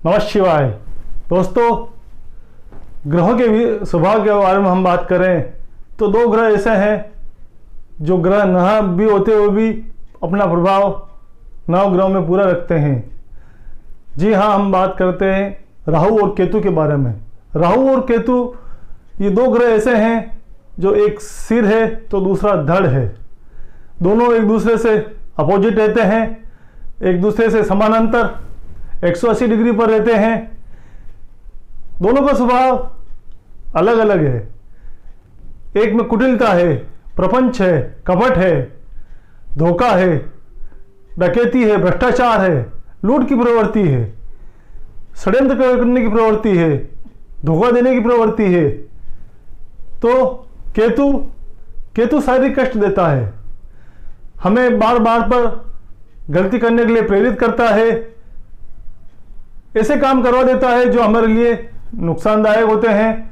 नमः शिवाय। दोस्तों, ग्रहों के स्वभाव के बारे में हम बात करें तो दो ग्रह ऐसे हैं जो ग्रह नह भी होते हुए भी अपना प्रभाव नवग्रहों में पूरा रखते हैं। जी हाँ, हम बात करते हैं राहु और केतु के बारे में। राहु और केतु ये दो ग्रह ऐसे हैं जो एक सिर है तो दूसरा धड़ है। दोनों एक दूसरे से अपोजिट रहते हैं, एक दूसरे से समानांतर 180 डिग्री पर रहते हैं। दोनों का स्वभाव अलग अलग है। एक में कुटिलता है, प्रपंच है, कपट है, धोखा है, डकैती है, भ्रष्टाचार है, लूट की प्रवृत्ति है, षड्यंत्र करने की प्रवृत्ति है, धोखा देने की प्रवृत्ति है। तो केतु शारीरिक कष्ट देता है, हमें बार बार पर गलती करने के लिए प्रेरित करता है, ऐसे काम करवा देता है जो हमारे लिए नुकसानदायक होते हैं,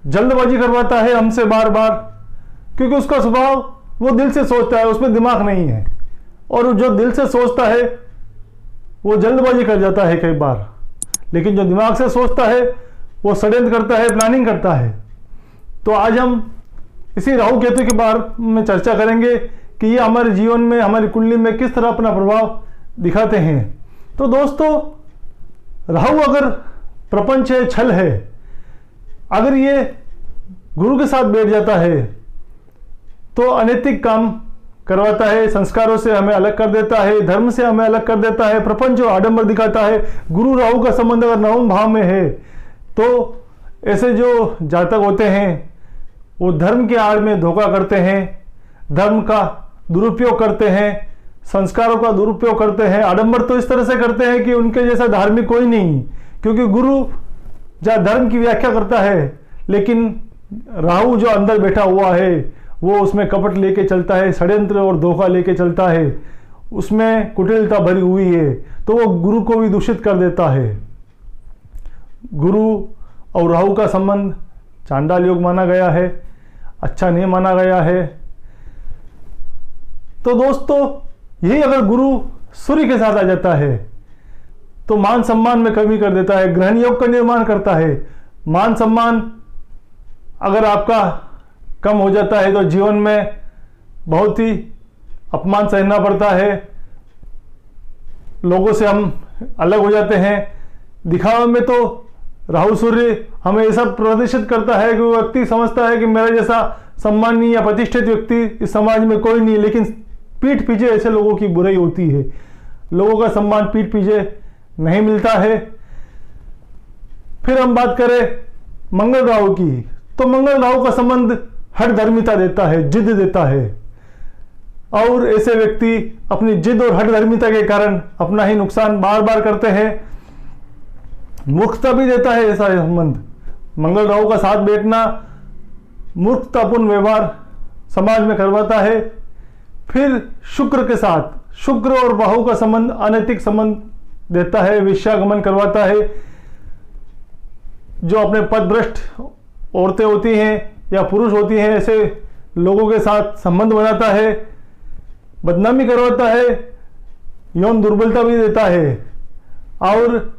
जल्दबाजी करवाता है हमसे बार बार, क्योंकि उसका स्वभाव वो दिल से सोचता है, उसमें दिमाग नहीं है। और जो दिल से सोचता है वो जल्दबाजी कर जाता है कई बार, लेकिन जो दिमाग से सोचता है वो षड्यंत्र करता है, प्लानिंग करता है। तो आज हम इसी राहु केतु के बारे में चर्चा करेंगे कि ये हमारे जीवन में, हमारी कुंडली में किस तरह अपना प्रभाव दिखाते हैं। तो दोस्तों, राहु अगर प्रपंच है, छल है, अगर ये गुरु के साथ बैठ जाता है तो अनैतिक काम करवाता है, संस्कारों से हमें अलग कर देता है, धर्म से हमें अलग कर देता है, प्रपंच और आडंबर दिखाता है। गुरु राहु का संबंध अगर नवम भाव में है तो ऐसे जो जातक होते हैं वो धर्म के आड़ में धोखा करते हैं, धर्म का दुरुपयोग करते हैं, संस्कारों का दुरुपयोग करते हैं। आडंबर तो इस तरह से करते हैं कि उनके जैसा धार्मिक कोई नहीं, क्योंकि गुरु जहाँ धर्म की व्याख्या करता है, लेकिन राहु जो अंदर बैठा हुआ है वो उसमें कपट लेके चलता है, षड्यंत्र और धोखा लेके चलता है, उसमें कुटिलता भरी हुई है, तो वो गुरु को भी दूषित कर देता है। गुरु और राहु का संबंध चांडाल योग माना गया है, अच्छा नहीं माना गया है। तो दोस्तों, यही अगर गुरु सूर्य के साथ आ जाता है तो मान सम्मान में कमी कर देता है, ग्रहण योग का निर्माण करता है। मान सम्मान अगर आपका कम हो जाता है तो जीवन में बहुत ही अपमान सहना पड़ता है, लोगों से हम अलग हो जाते हैं। दिखावे में तो राहु सूर्य हमें ऐसा प्रदर्शित करता है कि वो व्यक्ति समझता है कि मेरा जैसा सम्मानीय या प्रतिष्ठित व्यक्ति इस समाज में कोई नहीं, लेकिन पीठ पीछे ऐसे लोगों की बुराई होती है। लोगों का सम्मान पीठ पीछे नहीं मिलता है। फिर हम बात करें मंगल राहु की, तो मंगल राहु का संबंध हठ धर्मिता देता है, जिद देता है, और ऐसे व्यक्ति अपनी जिद और हठ धर्मिता के कारण अपना ही नुकसान बार बार करते हैं। मूर्खता भी देता है ऐसा संबंध। मंगल राहु का साथ बैठना मूर्खतापूर्ण व्यवहार समाज में करवाता है। फिर शुक्र के साथ, शुक्र और राहु का संबंध अनैतिक संबंध देता है, वेश्यागमन करवाता है। जो अपने पदभ्रष्ट औरतें होती हैं या पुरुष होती हैं, ऐसे लोगों के साथ संबंध बनाता है, बदनामी करवाता है, यौन दुर्बलता भी देता है, और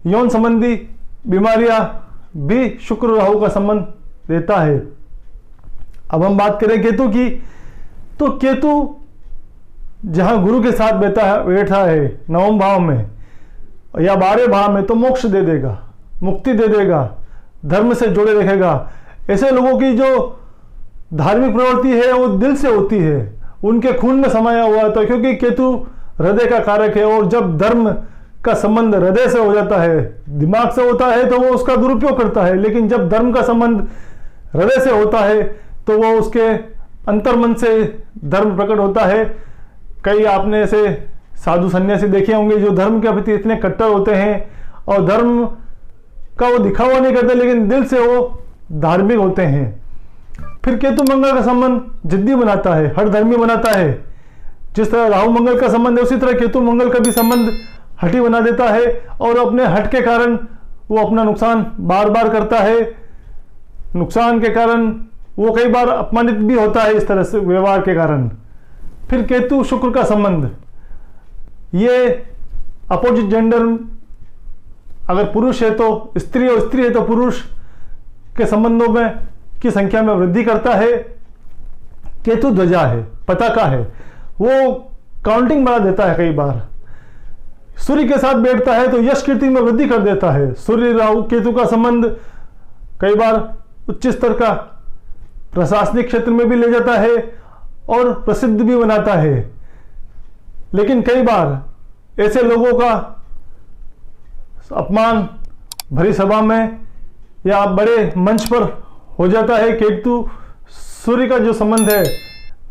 यौन संबंधी बीमारियां भी शुक्र राहु का संबंध देता है। अब हम बात करें केतु की, तो केतु जहां गुरु के साथ बैठा है नवम भाव में या 12वें भाव में, तो मोक्ष दे देगा, मुक्ति दे देगा, धर्म से जोड़े रखेगा। ऐसे लोगों की जो धार्मिक प्रवृत्ति है वो दिल से होती है, उनके खून में समाया हुआ था, क्योंकि केतु हृदय का कारक है। और जब धर्म का संबंध हृदय से हो जाता है, दिमाग से होता है, तो वो उसका दुरुपयोग करता है। लेकिन जब धर्म का संबंध हृदय से होता है तो वो उसके अंतर्मन से धर्म प्रकट होता है। कई आपने ऐसे साधु सन्यासी देखे होंगे जो धर्म के प्रति इतने कट्टर होते हैं और धर्म का वो दिखावा नहीं करते, लेकिन दिल से वो धार्मिक होते हैं। फिर केतु मंगल का संबंध जिद्दी बनाता है, हठ धर्मी बनाता है। जिस तरह राहु मंगल का संबंध है, उसी तरह केतु मंगल का भी संबंध हठी बना देता है, और अपने हठ के कारण वो अपना नुकसान बार बार करता है। नुकसान के कारण वो कई बार अपमानित भी होता है इस तरह से व्यवहार के कारण। फिर केतु शुक्र का संबंध, ये अपोजिट जेंडर अगर पुरुष है तो स्त्री और स्त्री है तो पुरुष के संबंधों में की संख्या में वृद्धि करता है। केतु ध्वजा है, पताका है, वो काउंटिंग बढ़ा देता है। कई बार सूर्य के साथ बैठता है तो यश कीर्ति में वृद्धि कर देता है। सूर्य राहु केतु का संबंध कई बार उच्च स्तर का प्रशासनिक क्षेत्र में भी ले जाता है और प्रसिद्ध भी बनाता है। लेकिन कई बार ऐसे लोगों का अपमान भरी सभा में या बड़े मंच पर हो जाता है। केतु सूर्य का जो संबंध है,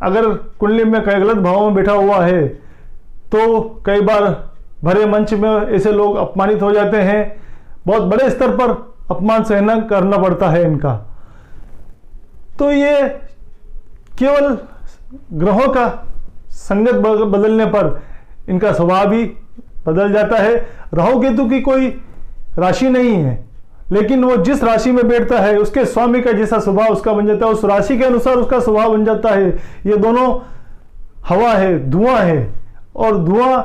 अगर कुंडली में कई गलत भावों में बैठा हुआ है तो कई बार भरे मंच में ऐसे लोग अपमानित हो जाते हैं। बहुत बड़े स्तर पर अपमान सहना करना पड़ता है इनका। तो ये केवल ग्रहों का संगत बदलने पर इनका स्वभाव भी बदल जाता है। राहु केतु की कोई राशि नहीं है, लेकिन वो जिस राशि में बैठता है उसके स्वामी का जैसा स्वभाव उसका बन जाता है, उस राशि के अनुसार उसका स्वभाव बन जाता है। ये दोनों हवा है, धुआं है, और धुआं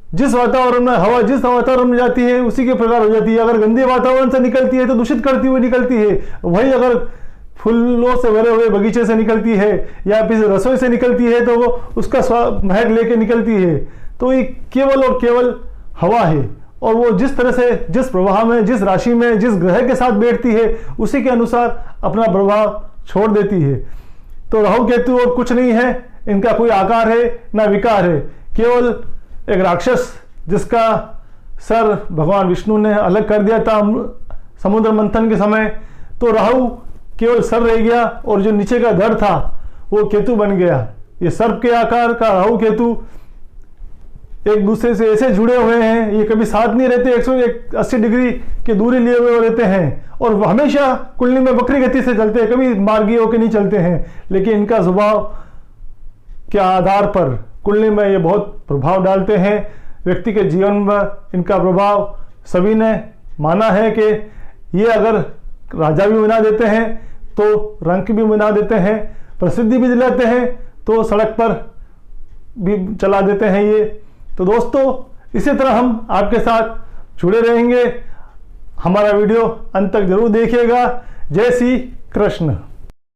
जिस वातावरण में, हवा जिस वातावरण में जाती है उसी के प्रकार हो जाती है। अगर गंदे वातावरण से निकलती है तो दूषित करती हुई निकलती है, वही अगर फूलों से भरे हुए बगीचे से निकलती है या फिर रसोई से निकलती है तो वो उसका महक लेके निकलती है। तो ये केवल और केवल हवा है, और वो जिस तरह से, जिस प्रवाह में, जिस राशि में, जिस ग्रह के साथ बैठती है उसी के अनुसार अपना प्रभाव छोड़ देती है। तो राहु केतु और कुछ नहीं है, इनका कोई आकार है ना विकार है, केवल एक राक्षस जिसका सर भगवान विष्णु ने अलग कर दिया था समुद्र मंथन के समय। तो राहु केवल सर रह गया और जो नीचे का धड़ था वो केतु बन गया। ये सर्प के आकार का राहु केतु एक दूसरे से ऐसे जुड़े हुए हैं, ये कभी साथ नहीं रहते, 180 डिग्री की दूरी लिए हुए रहते हैं और हमेशा कुंडली में वक्री गति से चलते हैं, कभी मार्गीय होकर नहीं चलते हैं। लेकिन इनका स्वभाव के आधार पर कुंडली में ये बहुत प्रभाव डालते हैं। व्यक्ति के जीवन में इनका प्रभाव सभी ने माना है कि ये अगर राजा भी बना देते हैं तो रंक भी बना देते हैं, प्रसिद्धि भी दिलाते हैं, तो सड़क पर भी चला देते हैं ये। तो दोस्तों, इसी तरह हम आपके साथ जुड़े रहेंगे। हमारा वीडियो अंत तक जरूर देखिएगा। जय श्री कृष्ण।